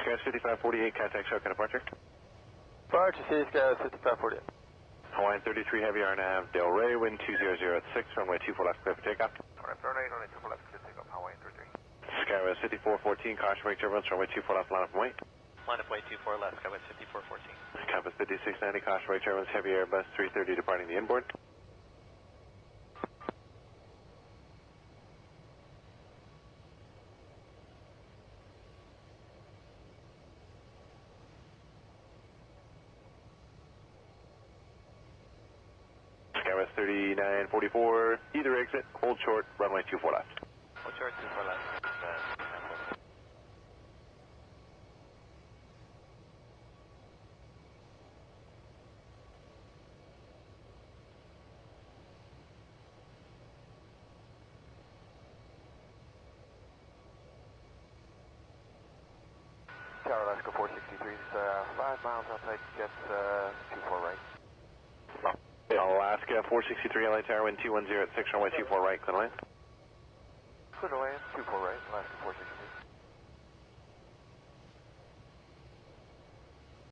Skywards 5548, contact Soka departure. Departure, City Skywards 5548. Hawaiian 33 Heavy RNAV, Del Rey, wind 20 at 6, runway 24 left, clear for takeoff. Alright, runway 24 left, clear takeoff, Hawaiian 33. Skywards 5414, caution wake turbulence, runway 24 left, line up and wait. Line up, wait 24 left, Skywards 5414. Compass 5690, caution wake turbulence, heavy Airbus 330 departing the inboard. Skywards 3944, either exit, hold short, runway 24 left. Hold short, 24 left. Tower Alaska 463 is 5 miles outside, jets 24 right. Alaska 463, LA Tower, wind 210 at 6, runway 24 right, clear to land. Clear to land, 24 right, Alaska 463.